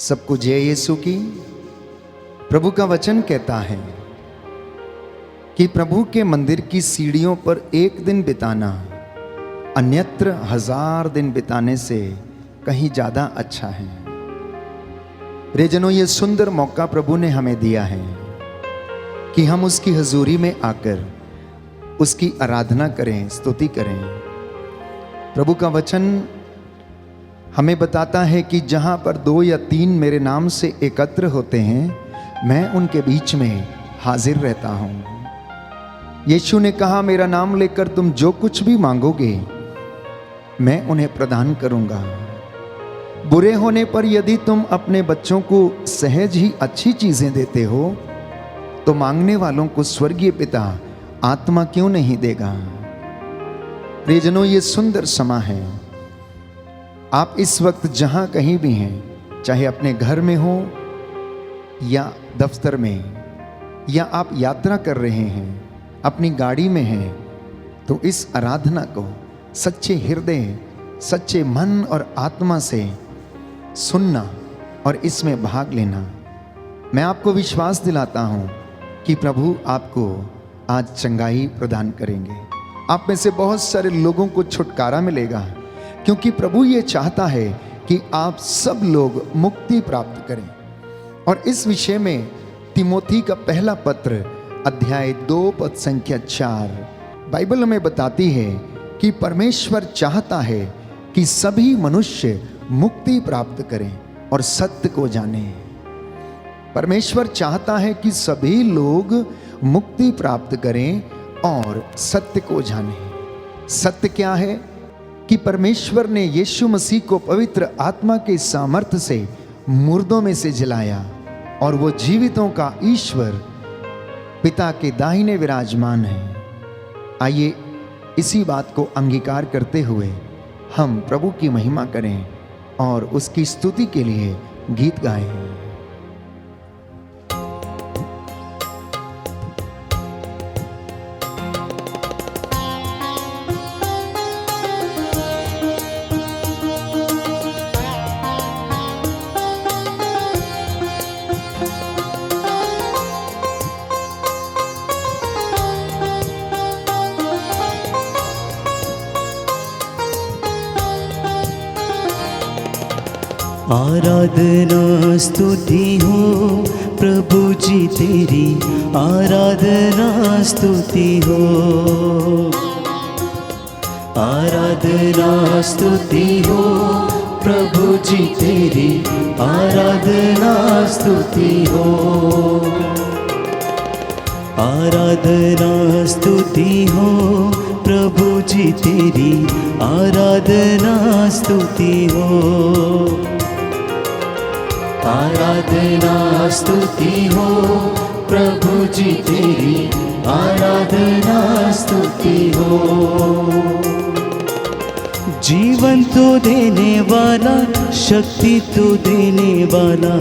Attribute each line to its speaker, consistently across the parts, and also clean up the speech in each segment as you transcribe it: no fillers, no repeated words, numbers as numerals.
Speaker 1: सबको जय यीशु की। प्रभु का वचन कहता है कि प्रभु के मंदिर की सीढ़ियों पर एक दिन बिताना अन्यत्र 1000 दिन बिताने से कहीं ज्यादा अच्छा है। प्रियजनों, ये सुंदर मौका प्रभु ने हमें दिया है कि हम उसकी हजूरी में आकर उसकी आराधना करें, स्तुति करें। प्रभु का वचन हमें बताता है कि जहां पर 2 या 3 मेरे नाम से एकत्र होते हैं, मैं उनके बीच में हाजिर रहता हूं। यीशु ने कहा, मेरा नाम लेकर तुम जो कुछ भी मांगोगे मैं उन्हें प्रदान करूंगा। बुरे होने पर यदि तुम अपने बच्चों को सहज ही अच्छी चीजें देते हो तो मांगने वालों को स्वर्गीय पिता आत्मा क्यों नहीं देगा। प्रियजनों, ये सुंदर समा है। आप इस वक्त जहां कहीं भी हैं, चाहे अपने घर में हो या दफ्तर में, या आप यात्रा कर रहे हैं, अपनी गाड़ी में हैं, तो इस आराधना को सच्चे हृदय, सच्चे मन और आत्मा से सुनना और इसमें भाग लेना। मैं आपको विश्वास दिलाता हूं कि प्रभु आपको आज चंगाई प्रदान करेंगे। आप में से बहुत सारे लोगों को छुटकारा मिलेगा, क्योंकि प्रभु ये चाहता है कि आप सब लोग मुक्ति प्राप्त करें। और इस विषय में तिमोथी का पहला पत्र अध्याय 2 पद संख्या 4 बाइबल हमें बताती है कि परमेश्वर चाहता है कि सभी मनुष्य मुक्ति प्राप्त करें और सत्य को जानें। परमेश्वर चाहता है कि सभी लोग मुक्ति प्राप्त करें और सत्य को जानें। सत्य क्या है? कि परमेश्वर ने यीशु मसीह को पवित्र आत्मा के सामर्थ्य से मुर्दों में से जिलाया और वो जीवितों का ईश्वर पिता के दाहिने विराजमान है। आइए इसी बात को अंगीकार करते हुए हम प्रभु की महिमा करें और उसकी स्तुति के लिए गीत गाएं।
Speaker 2: आराधना स्तुति हो प्रभु जी तेरी, आराधना स्तुति हो। आराधना स्तुति हो प्रभु जी तेरी, आराधना स्तुति हो। आराधना स्तुति हो प्रभु जी तेरी, आराधना स्तुति हो। आराधना स्तुति हो प्रभु जी तेरी, आराधना स्तुति हो। जीवन तो देने वाला, शक्ति तो देने वाला,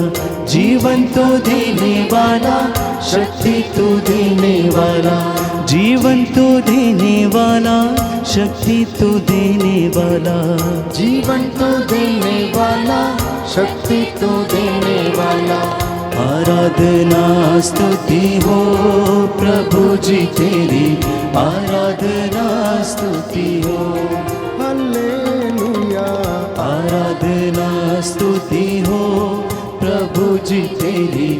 Speaker 2: जीवन तो देने वाला, शक्ति तो देने वाला, जीवन तो देने वाला, शक्ति तो देने वाला, जीवन तो देने वाला, शक्ति तो देने वाला। आराधना स्तुति हो प्रभु जी तेरी, आराधना स्तुति हो। हालेलुया। आराधना स्तुति हो प्रभु जी तेरी,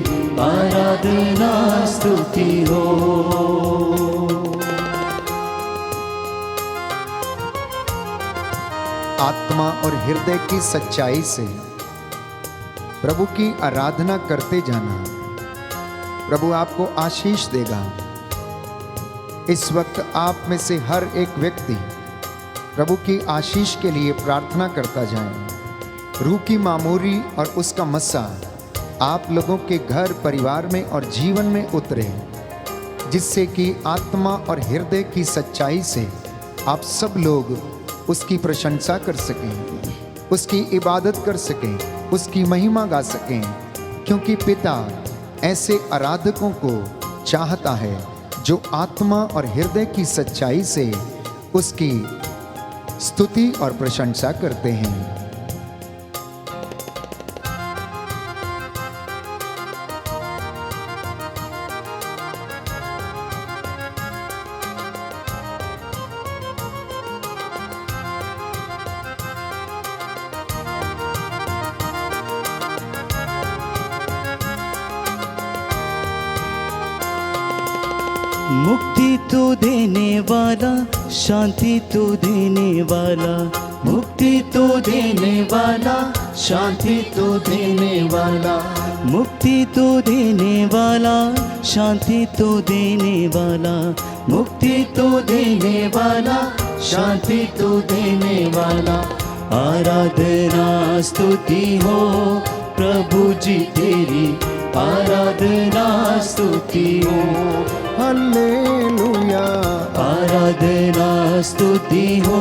Speaker 2: आराधना स्तुति हो।
Speaker 1: आत्मा और हृदय की सच्चाई से प्रभु की आराधना करते जाना, प्रभु आपको आशीष देगा। इस वक्त आप में से हर एक व्यक्ति प्रभु की आशीष के लिए प्रार्थना करता जाए। रूह की मामूरी और उसका मस्सा आप लोगों के घर, परिवार में और जीवन में उतरे, जिससे कि आत्मा और हृदय की सच्चाई से आप सब लोग उसकी प्रशंसा कर सकें, उसकी इबादत कर सकें, उसकी महिमा गा सकें। क्योंकि पिता ऐसे आराधकों को चाहता है जो आत्मा और हृदय की सच्चाई से उसकी स्तुति और प्रशंसा करते हैं।
Speaker 2: मुक्ति तो देने वाला, शांति तो देने वाला, मुक्ति तो देने वाला, शांति तो देने वाला, मुक्ति तो देने वाला, शांति तो देने वाला, मुक्ति तो देने वाला, शांति तो देने वाला। आराधना स्तुति हो प्रभु जी तेरी, आराधना स्तुति हो।
Speaker 1: हालेलुया।
Speaker 2: आराधना स्तुति हो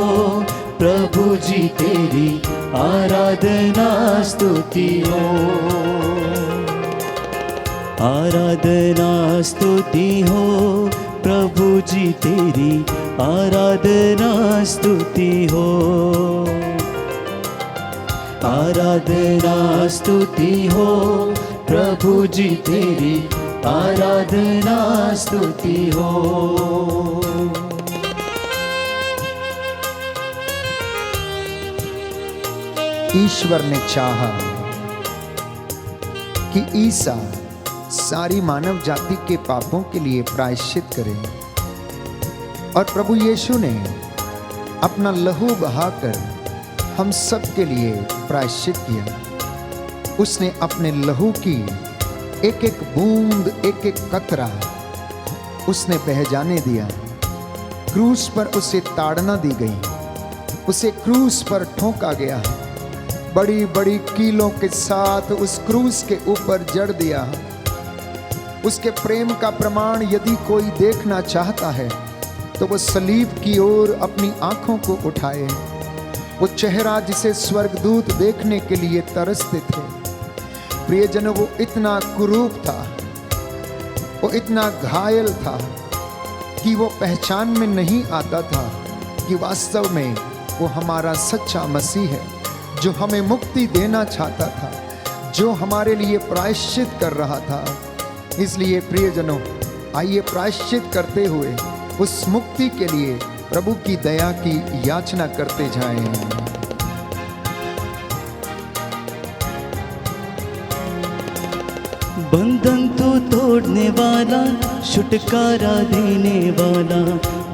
Speaker 2: प्रभु जी तेरी, आराधना स्तुति हो। आराधना स्तुति हो प्रभु जी तेरी, आराधना स्तुति हो। आराधना स्तुति हो प्रभु जी तेरी, आराधना स्तुति हो।
Speaker 1: ईश्वर ने चाहा कि ईसा सारी मानव जाति के पापों के लिए प्रायश्चित करे, और प्रभु यीशु ने अपना लहू बहाकर हम सब के लिए प्रायश्चित किया। उसने अपने लहू की एक एक बूंद, एक एक कतरा उसने बह जाने दिया। क्रूस पर उसे ताड़ना दी गई, उसे क्रूस पर ठोका गया, बड़ी बड़ी कीलों के साथ उस क्रूस के ऊपर जड़ दिया। उसके प्रेम का प्रमाण यदि कोई देखना चाहता है तो वो सलीब की ओर अपनी आंखों को उठाए। वो चेहरा जिसे स्वर्गदूत देखने के लिए तरसते थे। प्रियजनों, वो इतना कुरूप था, वो इतना घायल था कि वो पहचान में नहीं आता था कि वास्तव में वो हमारा सच्चा मसीह है, जो हमें मुक्ति देना चाहता था, जो हमारे लिए प्रायश्चित कर रहा था। इसलिए प्रियजनों, आइए प्रायश्चित करते हुए उस मुक्ति के लिए प्रभु की दया की याचना करते जाएं।
Speaker 2: बंधन तो तोड़ने वाला, छुटकारा देने वाला,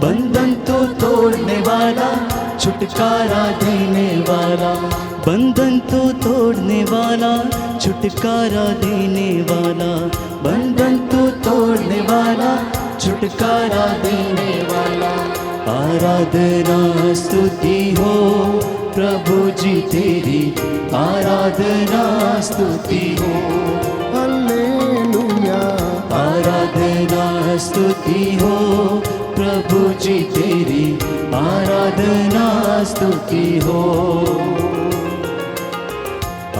Speaker 2: बंधन तो तोड़ने वाला, छुटकारा देने वाला, बंधन तो तोड़ने वाला, छुटकारा देने वाला, बंधन तो तोड़ने वाला, छुटकारा देने वाला। आराधना स्तुति हो प्रभु जी तेरी, आराधना स्तुति हो।
Speaker 1: हालेलुया।
Speaker 2: आराधना स्तुति हो प्रभु जी तेरी, आराधना स्तुति हो।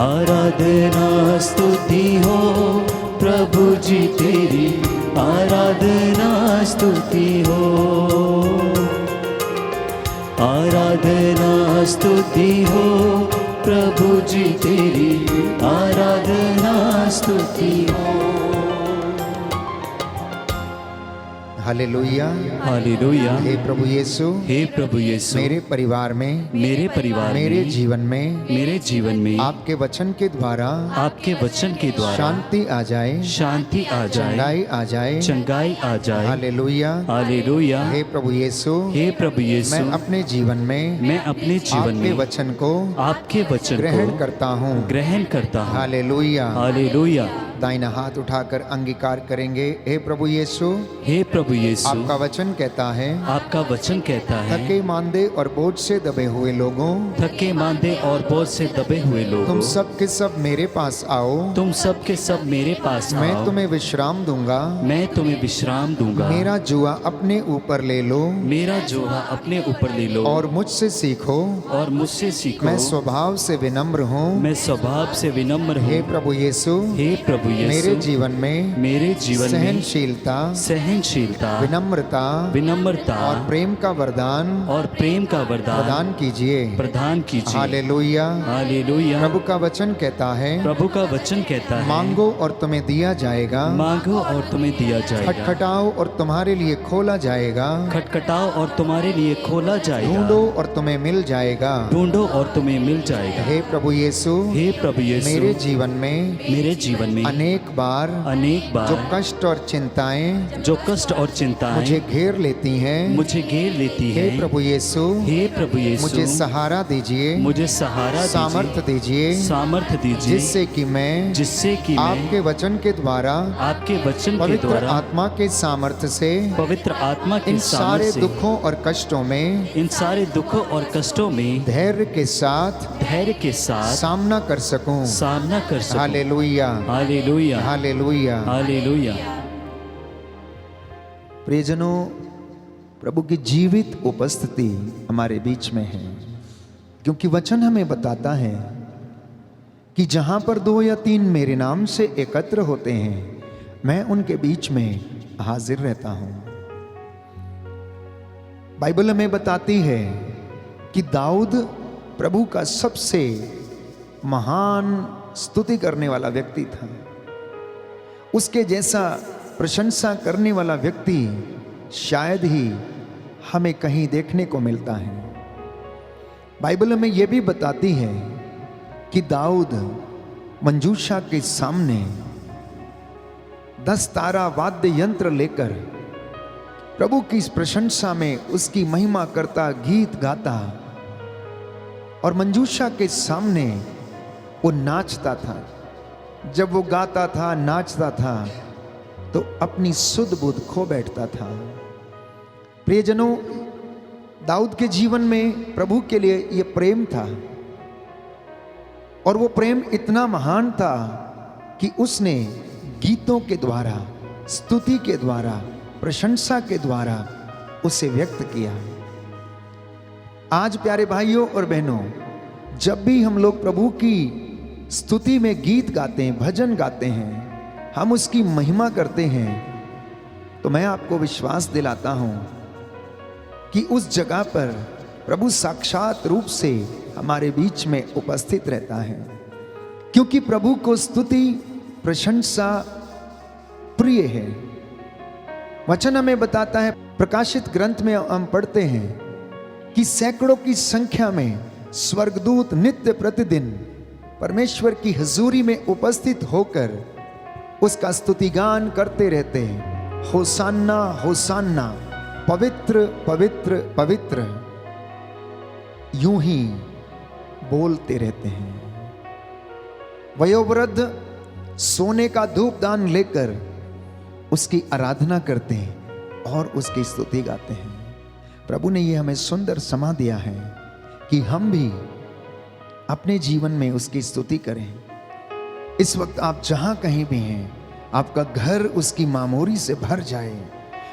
Speaker 2: आराधना स्तुति हो प्रभु जी तेरी, आराधना स्तुति हो। आराधना स्तुति हो प्रभु जी तेरी, आराधना स्तुति हो।
Speaker 1: हालेलुया।
Speaker 2: हालेलुया।
Speaker 1: हे प्रभु यीशु,
Speaker 2: हे प्रभु यीशु,
Speaker 1: मेरे परिवार में,
Speaker 2: मेरे परिवार
Speaker 1: मेरे
Speaker 2: में,
Speaker 1: जीवन में,
Speaker 2: मेरे जीवन में
Speaker 1: आपके वचन के द्वारा,
Speaker 2: आपके वचन के द्वारा
Speaker 1: शांति आ जाए,
Speaker 2: शांति आ जाए,
Speaker 1: चंगाई आ जाए,
Speaker 2: चंगाई आ जाए।
Speaker 1: हालेलुया।
Speaker 2: हालेलुया।
Speaker 1: हे प्रभु यीशु,
Speaker 2: हे प्रभु यीशु,
Speaker 1: मैं अपने जीवन में,
Speaker 2: मैं अपने जीवन
Speaker 1: आपके
Speaker 2: में
Speaker 1: वचन को,
Speaker 2: आपके वचन
Speaker 1: ग्रहण
Speaker 2: को
Speaker 1: करता हूँ।
Speaker 2: ग्रहण करता हूँ।
Speaker 1: हालेलुया।
Speaker 2: हालेलुया।
Speaker 1: दाहिना हाथ उठाकर अंगीकार करेंगे। हे प्रभु यीशु,
Speaker 2: हे प्रभु यीशु,
Speaker 1: आपका वचन कहता है,
Speaker 2: आपका वचन कहता है,
Speaker 1: थके मांदे और बोझ से दबे हुए लोगों,
Speaker 2: थके मांदे और बोझ से दबे हुए लोगों,
Speaker 1: तुम सब के सब मेरे पास आओ,
Speaker 2: तुम सब के सब मेरे पास
Speaker 1: मैं
Speaker 2: आओ,
Speaker 1: तुम्हें विश्राम दूंगा।
Speaker 2: मैं तुम्हें विश्राम दूंगा।
Speaker 1: मेरा जुआ अपने ऊपर ले लो,
Speaker 2: मेरा जोहा अपने ऊपर ले लो,
Speaker 1: और मुझसे सीखो,
Speaker 2: और मुझसे सीखो।
Speaker 1: मैं स्वभाव से विनम्र हूँ।
Speaker 2: मैं स्वभाव से विनम्र
Speaker 1: हे
Speaker 2: हूँ।
Speaker 1: प्रभु यीशु,
Speaker 2: हे प्रभु यीशु,
Speaker 1: मेरे जीवन में,
Speaker 2: मेरे जीवन में
Speaker 1: सहनशीलता,
Speaker 2: सहनशीलता,
Speaker 1: विनम्रता
Speaker 2: विनम्रता
Speaker 1: और प्रेम का वरदान
Speaker 2: और प्रेम का वरदान
Speaker 1: प्रदान कीजिए।
Speaker 2: प्रदान कीजिए।
Speaker 1: हालेलुया।
Speaker 2: हालेलुया।
Speaker 1: प्रभु का वचन कहता है,
Speaker 2: प्रभु का वचन कहता है,
Speaker 1: मांगो और तुम्हें दिया जाएगा,
Speaker 2: मांगो और तुम्हें दिया जाएगा,
Speaker 1: खटखटाओ और तुम्हारे लिए खोला जाएगा,
Speaker 2: खटखटाओ और तुम्हारे लिए खोला जाएगा,
Speaker 1: ढूंढो और तुम्हें मिल जाएगा।
Speaker 2: ढूंढो और तुम्हें मिल जाएगा।
Speaker 1: हे प्रभु यीशु,
Speaker 2: हे प्रभु यीशु,
Speaker 1: मेरे जीवन में
Speaker 2: मेरे जीवन में
Speaker 1: अनेक बार जो कष्ट और चिंताएं
Speaker 2: जो कष्ट और चिंताएं
Speaker 1: मुझे घेर लेती हैं,
Speaker 2: मुझे घेर लेती
Speaker 1: हे
Speaker 2: हैं,
Speaker 1: प्रभु यीशु,
Speaker 2: हे प्रभु यीशु,
Speaker 1: मुझे सहारा दीजिए,
Speaker 2: मुझे सहारा
Speaker 1: सामर्थ्य दीजिए,
Speaker 2: सामर्थ्य दीजिए,
Speaker 1: जिससे कि मैं
Speaker 2: आपके
Speaker 1: वचन के द्वारा,
Speaker 2: आपके वचन के
Speaker 1: पवित्र
Speaker 2: द्वारा,
Speaker 1: आत्मा के सामर्थ्य से,
Speaker 2: पवित्र आत्मा के
Speaker 1: इन
Speaker 2: सामर्थ्य
Speaker 1: सारे
Speaker 2: से,
Speaker 1: दुखों और कष्टों में,
Speaker 2: इन सारे दुखों और कष्टों में
Speaker 1: धैर्य के साथ
Speaker 2: सामना कर सकूं।
Speaker 1: Hallelujah,
Speaker 2: hallelujah,
Speaker 1: hallelujah,
Speaker 2: hallelujah.
Speaker 1: प्रियजनों, प्रभु की जीवित उपस्थिति हमारे बीच में है, क्योंकि वचन हमें बताता है कि जहां पर 2 या 3 मेरे नाम से एकत्र होते हैं, मैं उनके बीच में हाजिर रहता हूं। बाइबल हमें बताती है कि दाऊद प्रभु का सबसे महान स्तुति करने वाला व्यक्ति था। उसके जैसा प्रशंसा करने वाला व्यक्ति शायद ही हमें कहीं देखने को मिलता है। बाइबल हमें यह भी बताती है कि दाऊद मंजूषा के सामने 10 तारा वाद्य यंत्र लेकर प्रभु की इस प्रशंसा में उसकी महिमा करता, गीत गाता, और मंजूषा के सामने वो नाचता था। जब वो गाता था, नाचता था, तो अपनी सुध बुध खो बैठता था। प्रियजनों, दाऊद के जीवन में प्रभु के लिए ये प्रेम था, और वो प्रेम इतना महान था कि उसने गीतों के द्वारा, स्तुति के द्वारा, प्रशंसा के द्वारा उसे व्यक्त किया। आज प्यारे भाइयों और बहनों, जब भी हम लोग प्रभु की स्तुति में गीत गाते हैं, भजन गाते हैं, हम उसकी महिमा करते हैं, तो मैं आपको विश्वास दिलाता हूं कि उस जगह पर प्रभु साक्षात रूप से हमारे बीच में उपस्थित रहता है। क्योंकि प्रभु को स्तुति, प्रशंसा प्रिय है। वचन हमें बताता है, प्रकाशित ग्रंथ में हम पढ़ते हैं कि सैकड़ों की संख्या में स्वर्गदूत नित्य प्रतिदिन परमेश्वर की हुजूरी में उपस्थित होकर उसका स्तुतिगान करते रहते हैं। होसान्ना, होसान्ना, पवित्र पवित्र पवित्र, यूं ही बोलते रहते हैं। वयोवृद्ध सोने का धूपदान लेकर उसकी आराधना करते हैं और उसकी स्तुति गाते हैं। प्रभु ने यह हमें सुंदर समा दिया है कि हम भी अपने जीवन में उसकी स्तुति करें। इस वक्त आप जहां कहीं भी हैं, आपका घर उसकी मामोरी से भर जाए।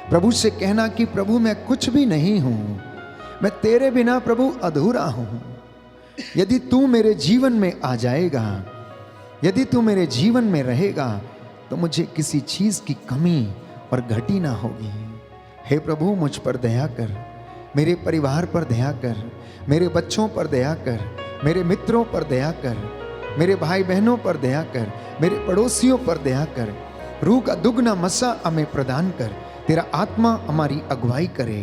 Speaker 1: प्रभु से कहना कि प्रभु मैं कुछ भी नहीं हूं, मैं तेरे बिना प्रभु अधूरा हूं। यदि तू मेरे जीवन में आ जाएगा, यदि तू मेरे जीवन में रहेगा, तो मुझे किसी चीज की कमी और घटी ना होगी। हे प्रभु, मुझ पर दया कर, मेरे परिवार पर दया कर, मेरे बच्चों पर दया कर, मेरे मित्रों पर दया कर, मेरे भाई बहनों पर दया कर, मेरे पड़ोसियों पर दया कर। रूह का दुगना मसा हमें प्रदान कर, तेरा आत्मा हमारी अगुवाई करे।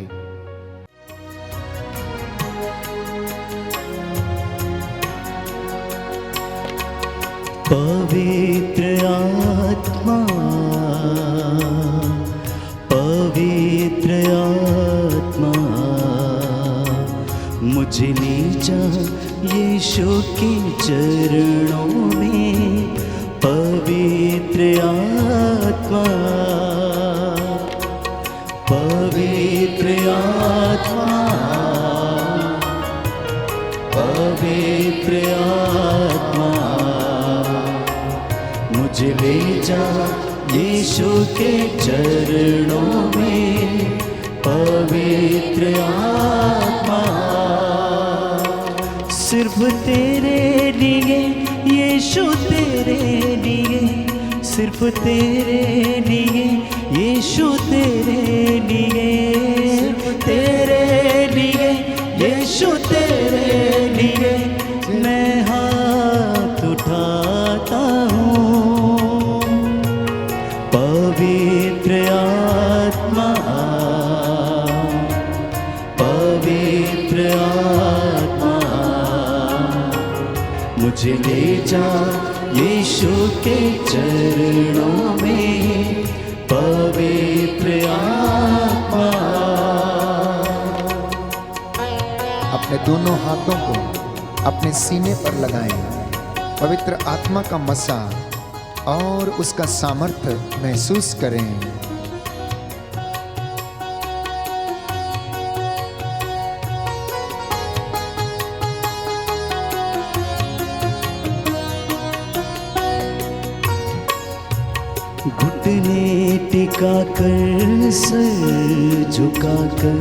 Speaker 2: पवित्र आत्मा, पवित्र आत्मा, मुझे ले जा यीशु के चरणों में। पवित्र आत्मा, पवित्र आत्मा, पवित्र आत्मा, मुझे ले जा यीशु के चरणों में। पवित्र आत्मा, सिर्फ तेरे लिए यीशु, तेरे लिए, सिर्फ तेरे लिए यीशु, तेरे लिए, तेरे लिए यीशु, तेरे लिए मैं हाथ उठाता हूँ। पवित्र आत्मा, पवित्र आत्मा, मुझे ले ले जा यीशु के चरणों में पवित्र आत्मा।
Speaker 1: अपने दोनों हाथों को अपने सीने पर लगाएं। पवित्र आत्मा का मसा और उसका सामर्थ्य महसूस करें।
Speaker 2: घुटने टिका कर सर झुका कर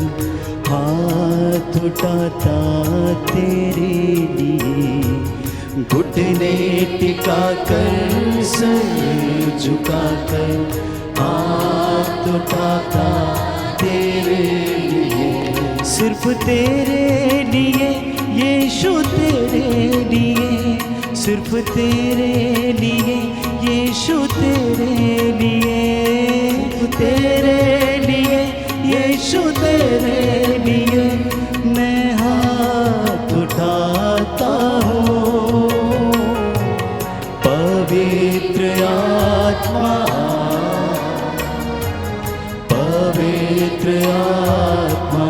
Speaker 2: हाथ उठाता तेरे लिए। घुटने टिका कर सर झुका कर हाथ उठाता तेरे लिए। सिर्फ तेरे लिए यीशु तेरे लिए, सिर्फ तेरे लिए यीशु तेरे लिए, तेरे लिए यीशु तेरे लिए मैं हाथ उठाता हूँ। पवित्र आत्मा, पवित्र आत्मा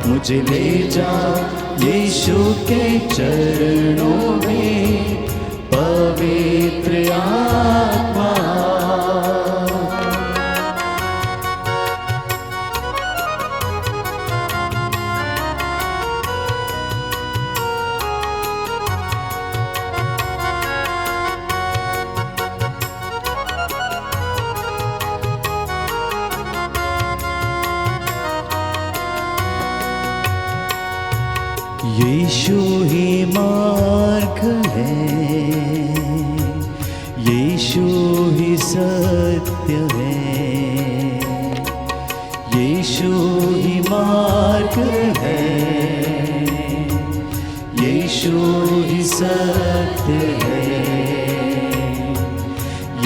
Speaker 2: मुझे ले जा यीशु के चरणों में पवित्र आत्मा। यीशु ही मार्ग है, यीशु ही सत्य है, यीशु ही मार्ग है, यीशु ही सत्य है,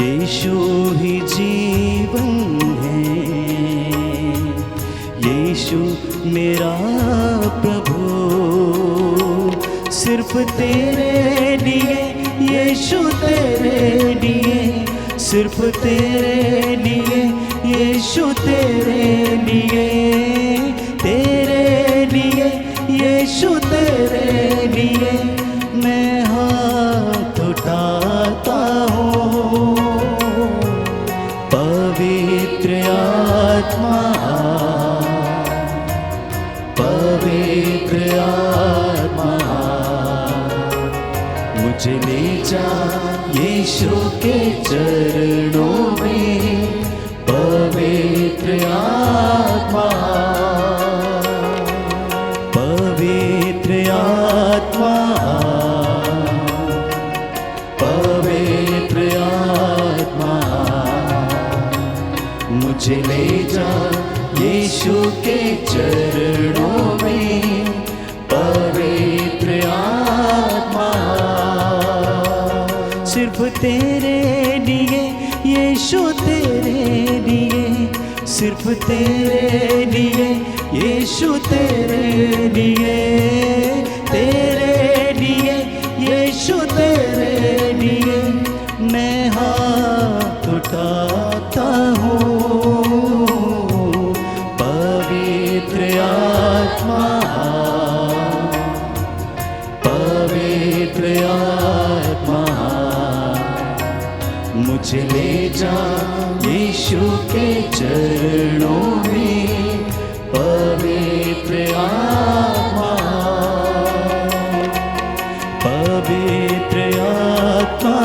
Speaker 2: यीशु ही जीवन है, यीशु मेरा प्रभु। सिर्फ तेरे लिए यीशु तेरे लिए, सिर्फ तेरे लिए यीशु तेरे लिए, तेरे लिए यीशु तेरे लिए मैं हाथ उठाता हूँ। पवित्र आत्मा, पवित्र आत्मा मुझे ले जा यीशु के चरणों में पवित्र आत्मा। पवित्र आत्मा, पवित्र आत्मा मुझे ले जा यीशु के चरणों में पवित्र आत्मा। सिर्फ तेरे लिए यीशु तेरे लिए, सिर्फ तेरे लिए यीशु तेरे लिए, तेरे लिए यीशु तेरे लिए मैं हाथ उठाता हूँ। पवित्र आत्मा, पवित्र आत्मा मुझे ले जा यीशु के चरणों में पवित्र आत्मा। पवित्र आत्मा,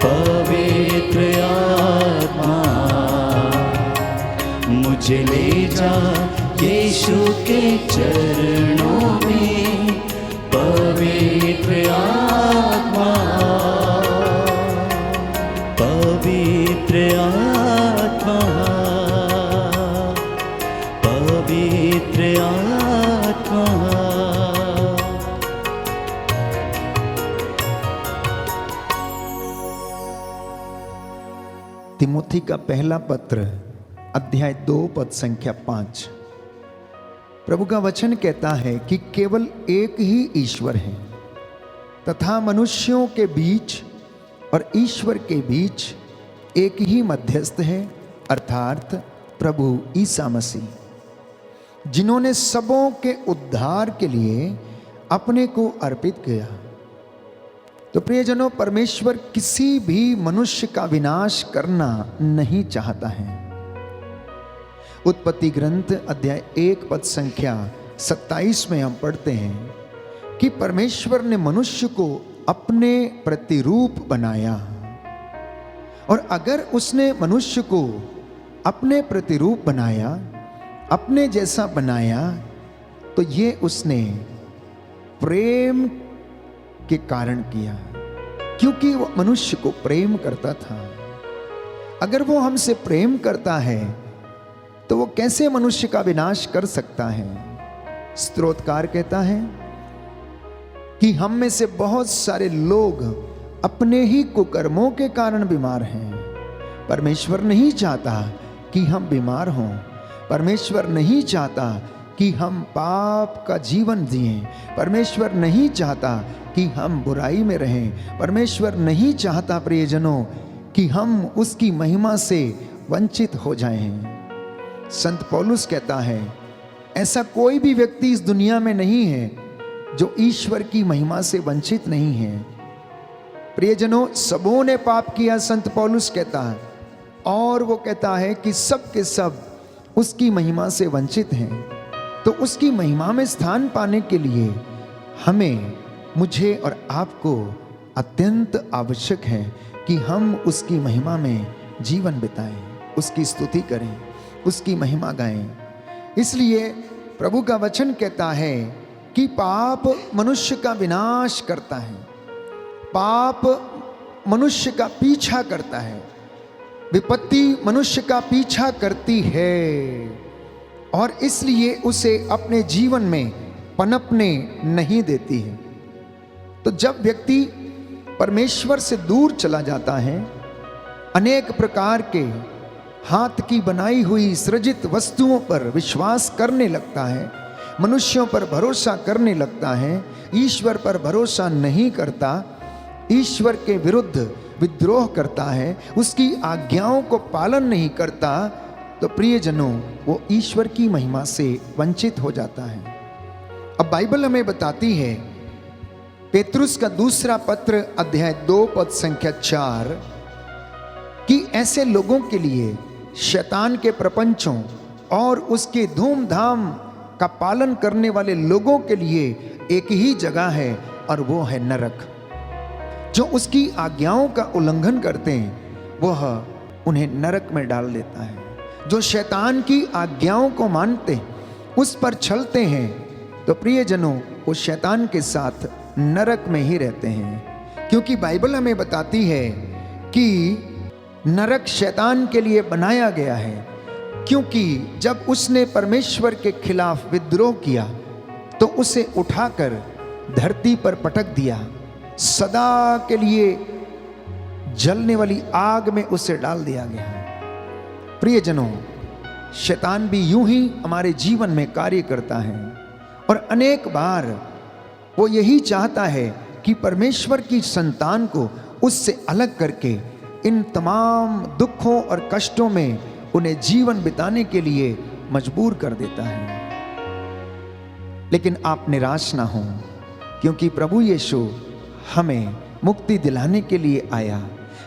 Speaker 2: पवित्र आत्मा मुझे ले जा यीशु के चरणों में पवित्र आत्मा। पवित्र आत्मा, पवित्र आत्मा।
Speaker 1: तिमोथी का पहला पत्र अध्याय 2 पद संख्या 5। प्रभु का वचन कहता है कि केवल एक ही ईश्वर है तथा मनुष्यों के बीच और ईश्वर के बीच एक ही मध्यस्थ है, अर्थात प्रभु ईसा मसीह, जिन्होंने सबों के उद्धार के लिए अपने को अर्पित किया। तो प्रियजनों, परमेश्वर किसी भी मनुष्य का विनाश करना नहीं चाहता है। उत्पत्ति ग्रंथ अध्याय 1 पद संख्या 27 में हम पढ़ते हैं कि परमेश्वर ने मनुष्य को अपने प्रतिरूप बनाया, और अगर उसने मनुष्य को अपने प्रतिरूप बनाया, अपने जैसा बनाया, तो ये उसने प्रेम के कारण किया, क्योंकि वो मनुष्य को प्रेम करता था। अगर वो हमसे प्रेम करता है तो वो कैसे मनुष्य का विनाश कर सकता है? स्तोत्रकार कहता है कि हम में से बहुत सारे लोग अपने ही कुकर्मों के कारण बीमार हैं। परमेश्वर नहीं चाहता कि हम बीमार हों। परमेश्वर नहीं चाहता कि हम पाप का जीवन जिएं। परमेश्वर नहीं चाहता कि हम बुराई में रहें। परमेश्वर नहीं चाहता प्रियजनों कि हम उसकी महिमा से वंचित हो जाएं। संत पौलुस कहता है, ऐसा कोई भी व्यक्ति इस दुनिया में नहीं है जो ईश्वर की महिमा से वंचित नहीं है। प्रियजनों, सबों ने पाप किया, संत पौलुस कहता है, और वो कहता है कि सब के सब उसकी महिमा से वंचित हैं। तो उसकी महिमा में स्थान पाने के लिए हमें, मुझे और आपको अत्यंत आवश्यक है कि हम उसकी महिमा में जीवन बिताएं, उसकी स्तुति करें, उसकी महिमा गाएं। इसलिए प्रभु का वचन कहता है कि पाप मनुष्य का विनाश करता है, पाप मनुष्य का पीछा करता है, विपत्ति मनुष्य का पीछा करती है, और इसलिए उसे अपने जीवन में पनपने नहीं देती है। तो जब व्यक्ति परमेश्वर से दूर चला जाता है, अनेक प्रकार के हाथ की बनाई हुई सृजित वस्तुओं पर विश्वास करने लगता है, मनुष्यों पर भरोसा करने लगता है, ईश्वर पर भरोसा नहीं करता, ईश्वर के विरुद्ध विद्रोह करता है, उसकी आज्ञाओं को पालन नहीं करता, तो प्रियजनों, वो ईश्वर की महिमा से वंचित हो जाता है। अब बाइबल हमें बताती है, पेतरुस का दूसरा पत्र अध्याय 2 पद संख्या 4, कि ऐसे लोगों के लिए शैतान के प्रपंचों और उसके धूमधाम का पालन करने वाले लोगों के लिए एक ही जगह है, और वो है नरक। जो उसकी आज्ञाओं का उल्लंघन करते हैं वह उन्हें नरक में डाल देता है। जो शैतान की आज्ञाओं को मानते हैं, उस पर चलते हैं, तो प्रियजनों, वो शैतान के साथ नरक में ही रहते हैं। क्योंकि बाइबल हमें बताती है कि नरक शैतान के लिए बनाया गया है, क्योंकि जब उसने परमेश्वर के खिलाफ विद्रोह किया तो उसे उठाकर धरती पर पटक दिया, सदा के लिए जलने वाली आग में उसे डाल दिया गया। प्रियजनों, शैतान भी यूं ही हमारे जीवन में कार्य करता है, और अनेक बार वो यही चाहता है कि परमेश्वर की संतान को उससे अलग करके इन तमाम दुखों और कष्टों में उन्हें जीवन बिताने के लिए मजबूर कर देता है। लेकिन आप निराश ना हो, क्योंकि प्रभु यीशु हमें मुक्ति दिलाने के लिए आया।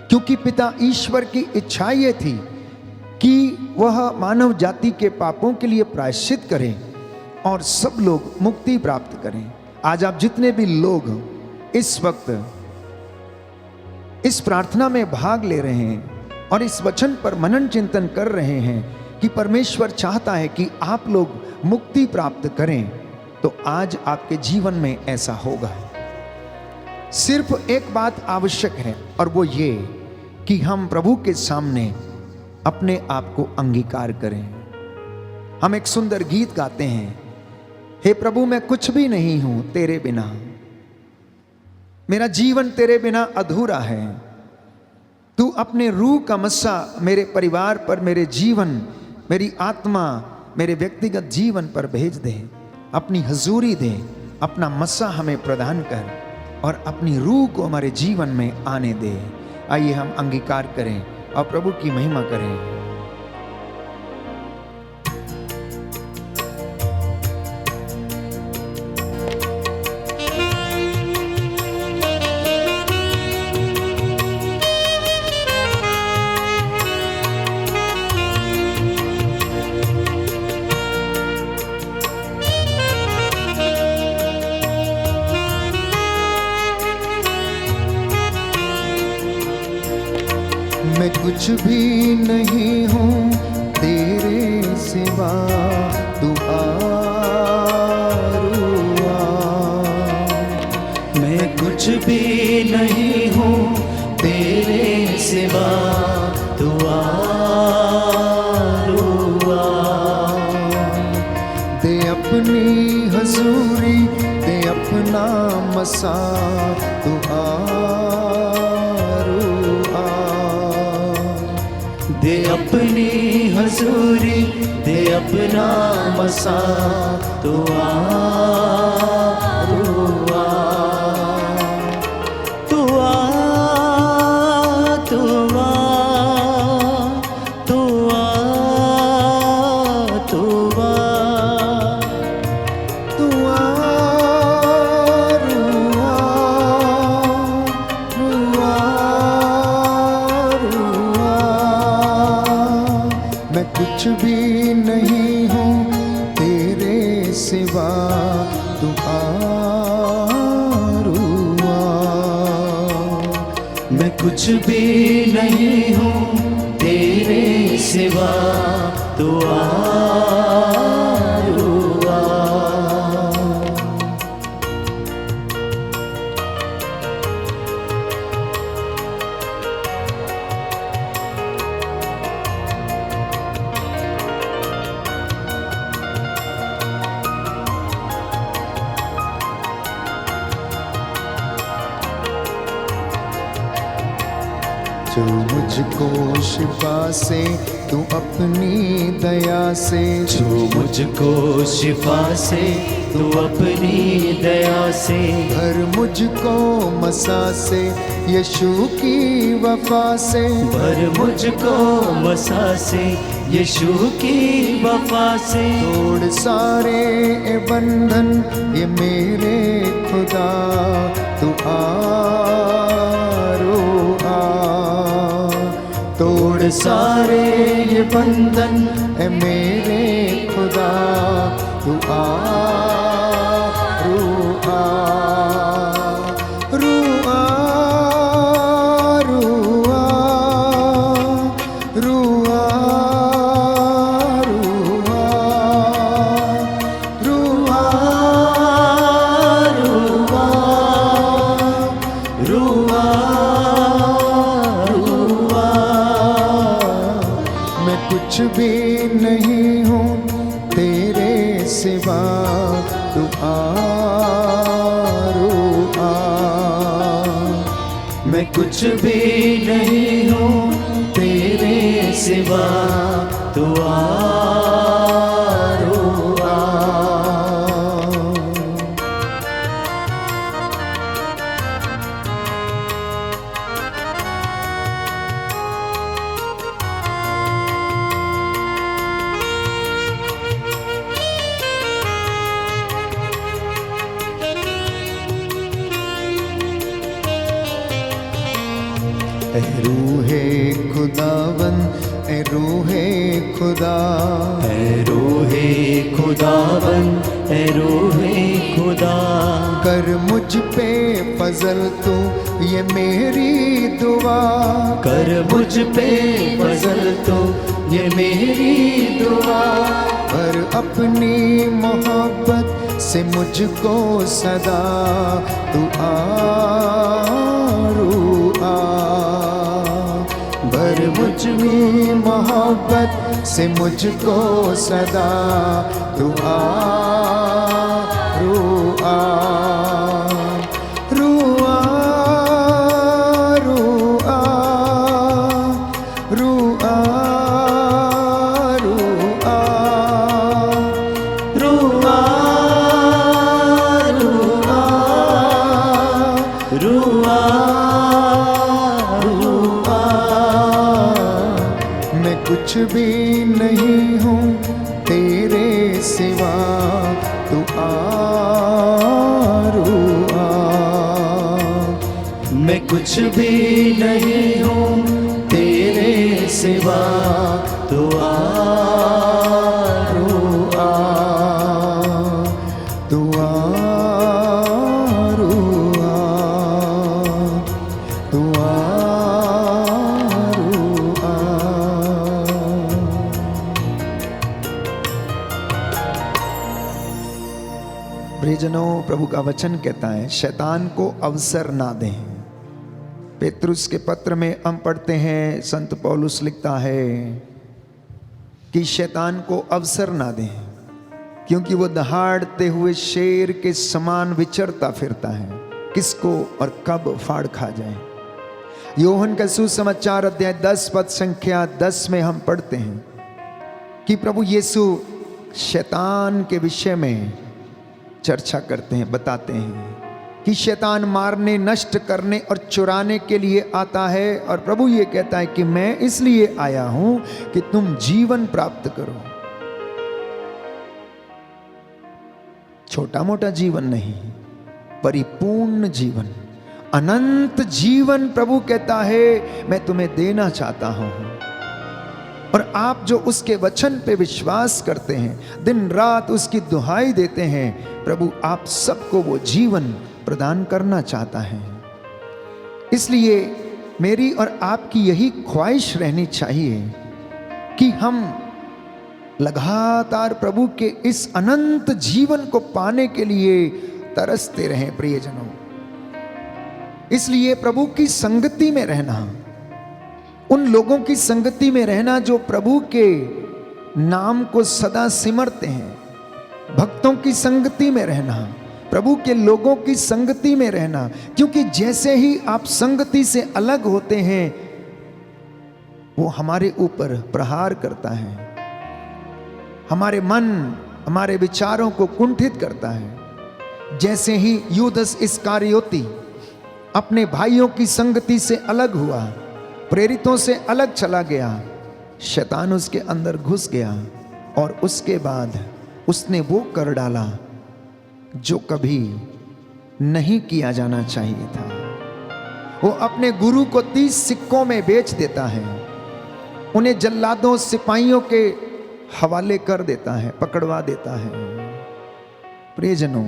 Speaker 1: क्योंकि पिता ईश्वर की इच्छा ये थी कि वह मानव जाति के पापों के लिए प्रायश्चित करें और सब लोग मुक्ति प्राप्त करें। आज आप जितने भी लोग इस वक्त इस प्रार्थना में भाग ले रहे हैं और इस वचन पर मनन चिंतन कर रहे हैं कि परमेश्वर चाहता है कि आप लोग मुक्ति प्राप्त करें, तो आज आपके जीवन में ऐसा होगा। सिर्फ एक बात आवश्यक है, और वो ये कि हम प्रभु के सामने अपने आप को अंगीकार करें। हम एक सुंदर गीत गाते हैं, हे प्रभु मैं कुछ भी नहीं हूं तेरे बिना, मेरा जीवन तेरे बिना अधूरा है। तू अपने रूह का मस्सा मेरे परिवार पर, मेरे जीवन, मेरी आत्मा, मेरे व्यक्तिगत जीवन पर भेज दे, अपनी हजूरी दे, अपना मस्सा हमें प्रदान कर और अपनी रूह को हमारे जीवन में आने दे। आइए हम अंगीकार करें और प्रभु की महिमा करें। मैं कुछ भी नहीं हूँ तेरे सिवा, तू आरुआ।
Speaker 2: मैं कुछ भी नहीं हूँ तेरे सिवा, तू आरुआ।
Speaker 1: दे अपनी हजूरी, दे अपना मसा, तू आरुआ।
Speaker 2: दे अपनी हजूरी, दे अपना मसा, तू आरुआ। तू आ, तू आ, तू आ, तू आ।
Speaker 1: तू आरुआ, रुआ, रुआ। मैं कुछ भी नहीं हूँ तेरे सिवा, तू आरुआ।
Speaker 2: मैं कुछ भी नहीं हूँ तेरे सिवा, तू आरुआ।
Speaker 1: जो मुझको शिफा से, तू अपनी दया से,
Speaker 2: जो मुझको शिफा से, तू अपनी दया से,
Speaker 1: भर मुझको मसा से, यीशु की वफा से,
Speaker 2: भर मुझको मसा से, यीशु की वफा से।
Speaker 1: तोड़ सारे ए बंधन ये मेरे खुदा, तू आरुआ। तोड़ सारे ये बंधन ए मेरे खुदा, तू आरुआ। रुआ, रुआ, रुआ, रुआ, रुआ,
Speaker 2: रुआ, रुआ।
Speaker 1: मैं कुछ भी नहीं हूँ तेरे सिवा, तू आरुआ।
Speaker 2: मैं कुछ भी नहीं हूँ तेरे सिवा, तू आरुआ।
Speaker 1: ए रूहे खुदावन, ए रूहे खुदा,
Speaker 2: ऐ रूहे खुदावन, ऐ रूहे खुदा।
Speaker 1: कर मुझ पे फजल तू ये मेरी दुआ,
Speaker 2: कर मुझ पे फजल तो ये मेरी दुआ।
Speaker 1: पर अपनी मोहब्बत से मुझको सदा, तू आरुआ। भर मुझ में मोहब्बत से मुझको सदा, तू आरुआ। रुआ, रुआ, रुआ, रुआ,
Speaker 2: रुआ रुआ।
Speaker 1: मैं कुछ भी नहीं हूँ तेरे सिवा, तू आरू आ।
Speaker 2: मैं कुछ भी नहीं हूँ तेरे सिवा, तू आरू आ।
Speaker 1: तू आरू आ, तू आरू आ। प्रियजनों, प्रभु का वचन कहता है शैतान को अवसर ना दें। पेतरुस के पत्र में हम पढ़ते हैं, संत पौलुस लिखता है कि शैतान को अवसर ना दें, क्योंकि वो दहाड़ते हुए शेर के समान विचरता फिरता है, किसको और कब फाड़ खा जाए। योहन का सुसमाचार अध्याय 10 पद संख्या 10 में हम पढ़ते हैं कि प्रभु यीशु शैतान के विषय में चर्चा करते हैं, बताते हैं कि शैतान मारने, नष्ट करने और चुराने के लिए आता है, और प्रभु ये कहता है कि मैं इसलिए आया हूं कि तुम जीवन प्राप्त करो। छोटा मोटा जीवन नहीं, परिपूर्ण जीवन, अनंत जीवन प्रभु कहता है मैं तुम्हें देना चाहता हूं। और आप जो उसके वचन पे विश्वास करते हैं, दिन रात उसकी दुहाई देते हैं, प्रभु आप सबको वो जीवन प्रदान करना चाहता है। इसलिए मेरी और आपकी यही ख्वाहिश रहनी चाहिए कि हम लगातार प्रभु के इस अनंत जीवन को पाने के लिए तरसते रहें। प्रियजनों, इसलिए प्रभु की संगति में रहना, उन लोगों की संगति में रहना जो प्रभु के नाम को सदा सिमरते हैं, भक्तों की संगति में रहना, प्रभु के लोगों की संगति में रहना, क्योंकि जैसे ही आप संगति से अलग होते हैं वो हमारे ऊपर प्रहार करता है, हमारे मन, हमारे विचारों को कुंठित करता है। जैसे ही यूदस इस्करियोती अपने भाइयों की संगति से अलग हुआ, प्रेरितों से अलग चला गया, शैतान उसके अंदर घुस गया और उसके बाद उसने वो कर डाला जो कभी नहीं किया जाना चाहिए था। वो अपने गुरु को 30 सिक्कों में बेच देता है, उन्हें जल्लादों, सिपाहियों के हवाले कर देता है, पकड़वा देता है। प्रियजनों,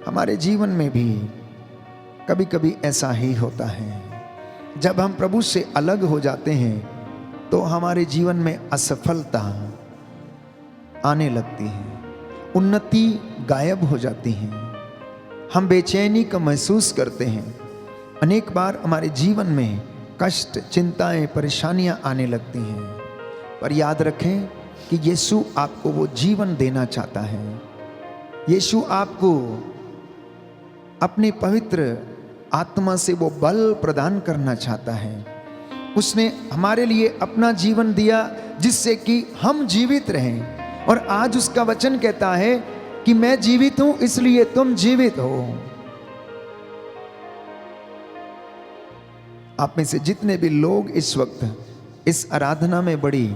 Speaker 1: हमारे जीवन में भी कभी कभी ऐसा ही होता है। जब हम प्रभु से अलग हो जाते हैं तो हमारे जीवन में असफलता आने लगती है, उन्नति गायब हो जाती है, हम बेचैनी का महसूस करते हैं। अनेक बार हमारे जीवन में कष्ट, चिंताएं, परेशानियां आने लगती हैं। पर याद रखें कि यीशु आपको वो जीवन देना चाहता है। यीशु आपको अपनी पवित्र आत्मा से वो बल प्रदान करना चाहता है। उसने हमारे लिए अपना जीवन दिया जिससे कि हम जीवित रहें, और आज उसका वचन कहता है कि मैं जीवित हूं इसलिए तुम जीवित हो। आप में से जितने भी लोग इस वक्त इस आराधना में बड़ी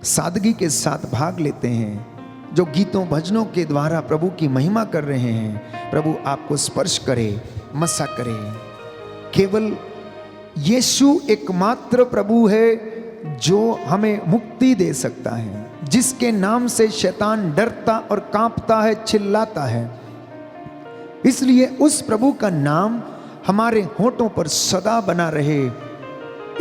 Speaker 1: सादगी के साथ भाग लेते हैं, जो गीतों भजनों के द्वारा प्रभु की महिमा कर रहे हैं, प्रभु आपको स्पर्श करे, मसा करे। केवल यीशु एकमात्र प्रभु है जो हमें मुक्ति दे सकता है, जिसके नाम से शैतान डरता और कांपता है, चिल्लाता है। इसलिए उस प्रभु का नाम हमारे होठों पर सदा बना रहे,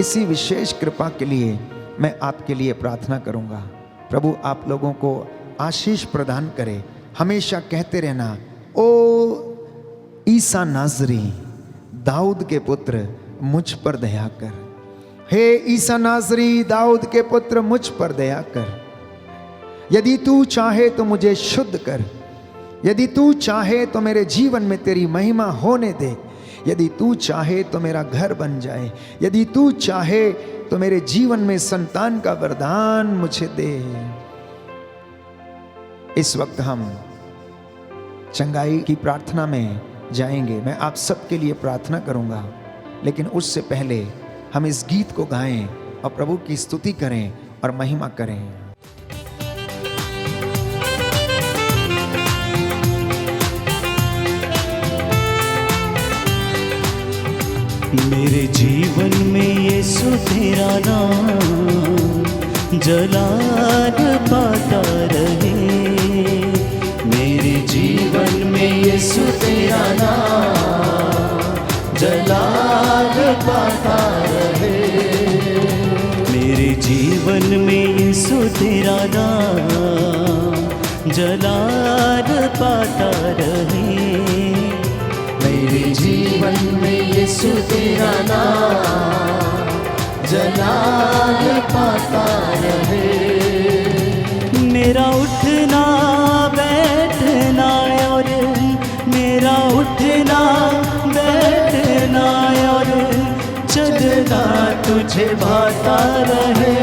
Speaker 1: इसी विशेष कृपा के लिए मैं आपके लिए प्रार्थना करूंगा। प्रभु आप लोगों को आशीष प्रदान करे। हमेशा कहते रहना, ओ ईसा नाजरी, दाऊद के पुत्र, मुझ पर दया कर। हे ईसा नाजरी, दाऊद के पुत्र, मुझ पर दया कर। यदि तू चाहे तो मुझे शुद्ध कर, यदि तू चाहे तो मेरे जीवन में तेरी महिमा होने दे, यदि तू चाहे तो मेरा घर बन जाए, यदि तू चाहे तो मेरे जीवन में संतान का वरदान मुझे दे। इस वक्त हम चंगाई की प्रार्थना में जाएंगे, मैं आप सबके लिए प्रार्थना करूंगा, लेकिन उससे पहले हम इस गीत को गाएं और प्रभु की स्तुति करें और महिमा करें।
Speaker 2: मेरे जीवन में यीशु तेरा नाम जलाल पाता रहे। मेरे जीवन में यीशु तेरा नाम जलाल पाता रहे। मेरे जीवन में यीशु तेरा नाम जलाल पाता रहे। मेरे जीवन में यीशु तेरा नाम जलाल पाता रहे। मेरा उठना बैठना और मेरा उठना बैठना और चलना तुझे भाता रहे।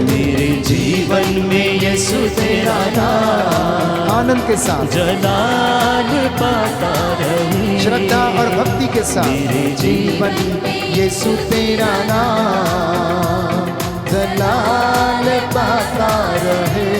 Speaker 2: मेरे जीवन में यीशु तेरा नाम
Speaker 1: आनंद के साथ,
Speaker 2: जलाल पाता रहे।
Speaker 1: श्रद्धा और भक्ति के साथ,
Speaker 2: मेरे जीवन
Speaker 1: यीशु तेरा नाम जलाल पाता रहे।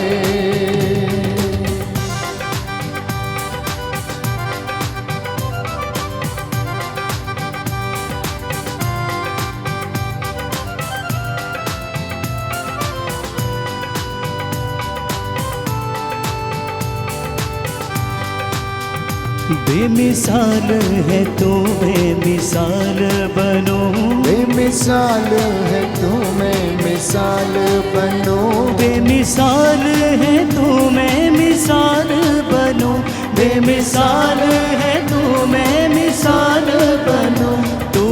Speaker 2: बेमिसाल है तो बेमिसाल बनो।
Speaker 1: बेमिसाल है तुम्हें मिसाल बनो।
Speaker 2: बेमिसाल है तो मैं मिसाल बनो। बेमिसाल है तो मैं मिसाल बनो। तू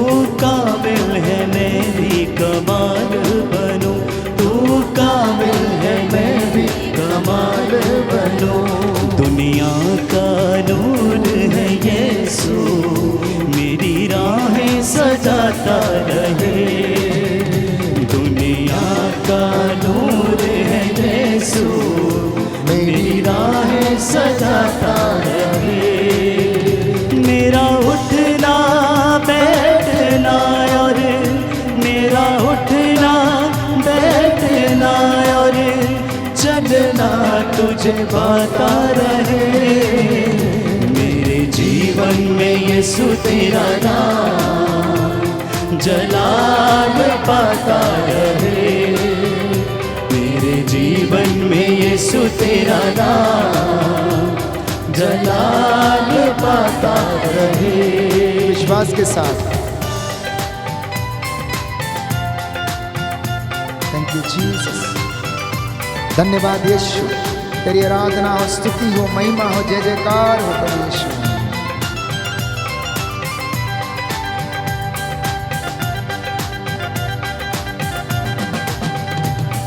Speaker 2: काबिल है मैं भी कमाल बनो। तू काबिल है मैं भी कमाल बनो। दुनिया का नूर है यीशु मेरी राहें सजाता रहे। दुनिया का नूर है यीशु मेरी राहें सजाता रहे। मेरा उठना बैठना और मेरा उठना बैठना और चलना तुझे भाता रहे। मेरे जीवन में यीशु तेरा नाम जलाल पाता रहे। मेरे जीवन में यीशु तेरा नाम जलाल पाता रहे।
Speaker 1: विश्वास के साथ, थैंक यू जीसस। धन्यवाद यीशु, तेरी आराधना हो, स्तुति हो, महिमा हो, जय जयकार हो प्रभु यीशु।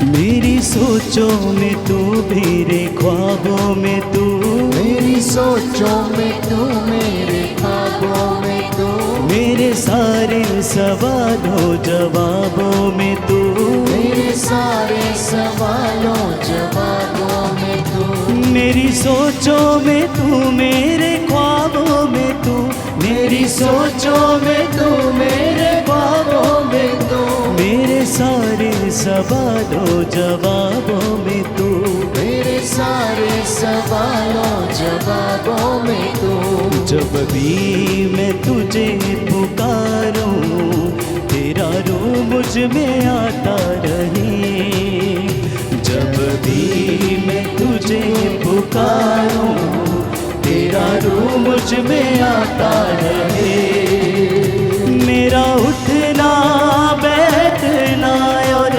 Speaker 2: मेरी सोचों में तू, मेरे ख्वाबों में तू।
Speaker 1: मेरी सोचों में तू, मेरे ख्वाबों में तू।
Speaker 2: मेरे सारे सवालों जवाबों में तू।
Speaker 1: मेरे सारे सवालों जवाबों में तू।
Speaker 2: मेरी सोचों में तू, मेरे ख्वाबों में तू। मेरी सोचों में तू, मेरे ख्वाबों में तू। मेरे सारे सवालों जवाबों में तू।
Speaker 1: मेरे सारे सवालों जवाबों में तू।
Speaker 2: जब भी मैं तुझे पुकारूं तेरा रूह मुझ में आता रहे। जब भी मैं तुझे पुकारूं तेरा रूह मुझ में आता रहे। मेरा उठना बैठना और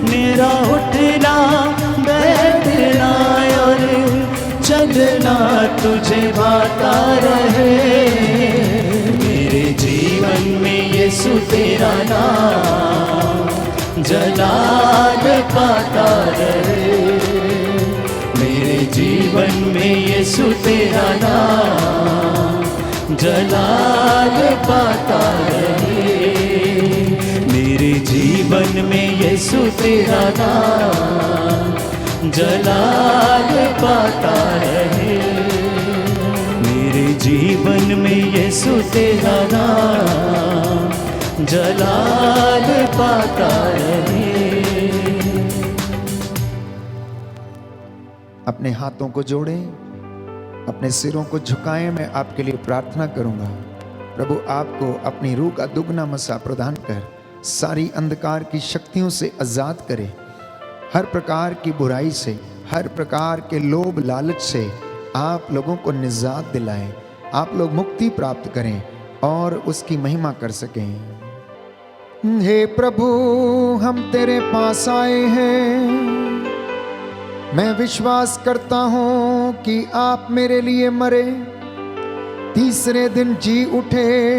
Speaker 2: मेरा उठना बैठना और चलना तुझे भाता रहे। मेरे जीवन में यीशु तेरा नाम जलाल पाता रहे। मेरे जीवन में यीशु तेरा नाम जलाल पाता रहे। मेरे जीवन में यीशु तेरा नाम जलाल पाता रहे। मेरे जीवन में यीशु तेरा नाम जलाल पाता रहे।
Speaker 1: अपने हाथों को जोड़ें, अपने सिरों को झुकाएं। मैं आपके लिए प्रार्थना करूंगा। प्रभु आपको अपनी रूह का दुगना मसा प्रदान कर सारी अंधकार की शक्तियों से आजाद करे, हर प्रकार की बुराई से, हर प्रकार के लोभ लालच से आप लोगों को निजात दिलाएं, आप लोग मुक्ति प्राप्त करें और उसकी महिमा कर सकें। हे प्रभु, हम तेरे पास आए हैं। मैं विश्वास करता हूं कि आप मेरे लिए मरे, तीसरे दिन जी उठे।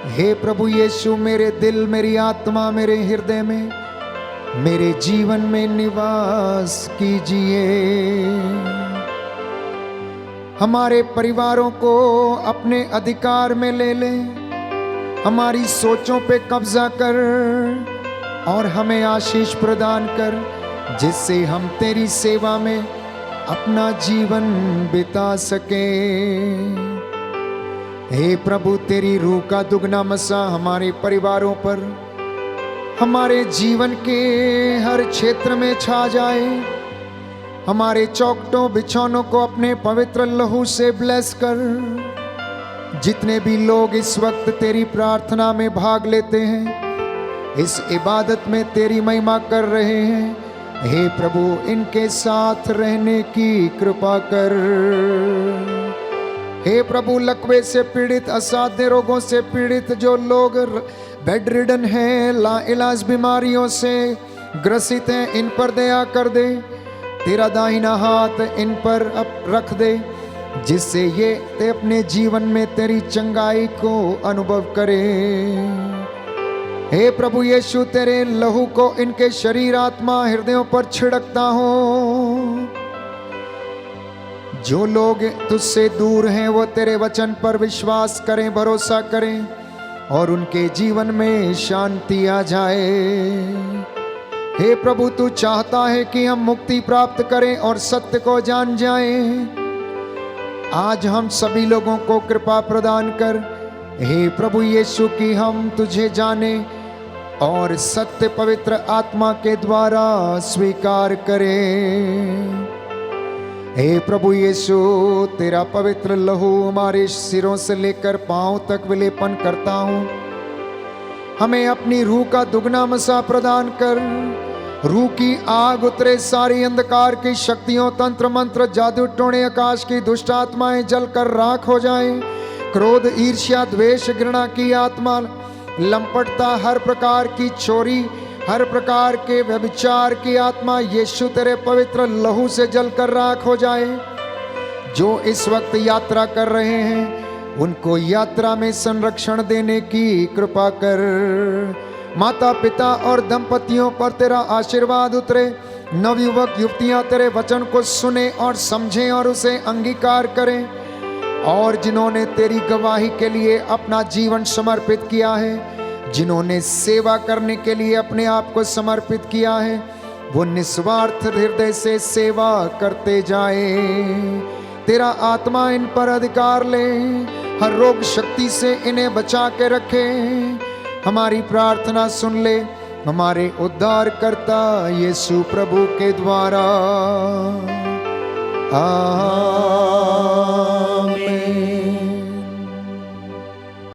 Speaker 1: हे प्रभु यीशु, मेरे दिल, मेरी आत्मा, मेरे हृदय में, मेरे जीवन में निवास कीजिए। हमारे परिवारों को अपने अधिकार में ले ले, हमारी सोचों पे कब्जा कर और हमें आशीष प्रदान कर, जिससे हम तेरी सेवा में अपना जीवन बिता सके। हे प्रभु, तेरी रूह का दुगना मसा हमारे परिवारों पर, हमारे जीवन के हर क्षेत्र में छा जाए। हमारे चौखटों बिछौनों को अपने पवित्र लहू से ब्लेस कर। जितने भी लोग इस वक्त तेरी प्रार्थना में भाग लेते हैं, इस इबादत में तेरी महिमा कर रहे हैं, हे प्रभु, इनके साथ रहने की कृपा कर। हे प्रभु, लकवे से पीड़ित, असाध्य रोगों से पीड़ित जो लोग बेड रिडन हैं, लाइलाज बीमारियों से ग्रसित हैं, इन पर दया कर दे। तेरा दाहिना हाथ इन पर रख दे, जिससे ये ते अपने जीवन में तेरी चंगाई को अनुभव करे। हे प्रभु यीशु, तेरे लहू को इनके शरीर, आत्मा, हृदयों पर छिड़कता हूं। जो लोग तुझसे दूर हैं वो तेरे वचन पर विश्वास करें, भरोसा करें और उनके जीवन में शांति आ जाए। हे प्रभु, तू चाहता है कि हम मुक्ति प्राप्त करें और सत्य को जान जाएं। आज हम सभी लोगों को कृपा प्रदान कर, हे प्रभु यीशु, कि हम तुझे जाने और सत्य पवित्र आत्मा के द्वारा स्वीकार करें। हे प्रभु यीशु, तेरा पवित्र लहू हमारे सिरों से लेकर पांव तक विलेपन करता हूं। हमें अपनी रूह का दुगना मसा प्रदान कर। रूह की आग उतरे, सारी अंधकार की शक्तियों, तंत्र मंत्र, जादू टोने, आकाश की दुष्ट आत्माएं जलकर राख हो जाएं। क्रोध, ईर्ष्या, द्वेष, घृणा की आत्मा, लंपटता, हर प्रकार की चोरी, हर प्रकार के व्यभिचार की आत्मा यीशु तेरे पवित्र लहू से जलकर राख हो जाए। जो इस वक्त यात्रा कर रहे हैं, उनको यात्रा में संरक्षण देने की कृपा कर। माता पिता और दंपतियों पर तेरा आशीर्वाद उतरे। नवयुवक युवतियां तेरे वचन को सुने और समझें और उसे अंगीकार करें। और जिन्होंने तेरी गवाही के लिए अपना जीवन समर्पित किया है, जिन्होंने सेवा करने के लिए अपने आप को समर्पित किया है, वो निस्वार्थ हृदय से सेवा करते जाए। तेरा आत्मा इन पर अधिकार ले, हर रोग शक्ति से इन्हें बचा के रखे। हमारी प्रार्थना सुन ले हमारे उद्धारकर्ता यीशु प्रभु के द्वारा। आमीन।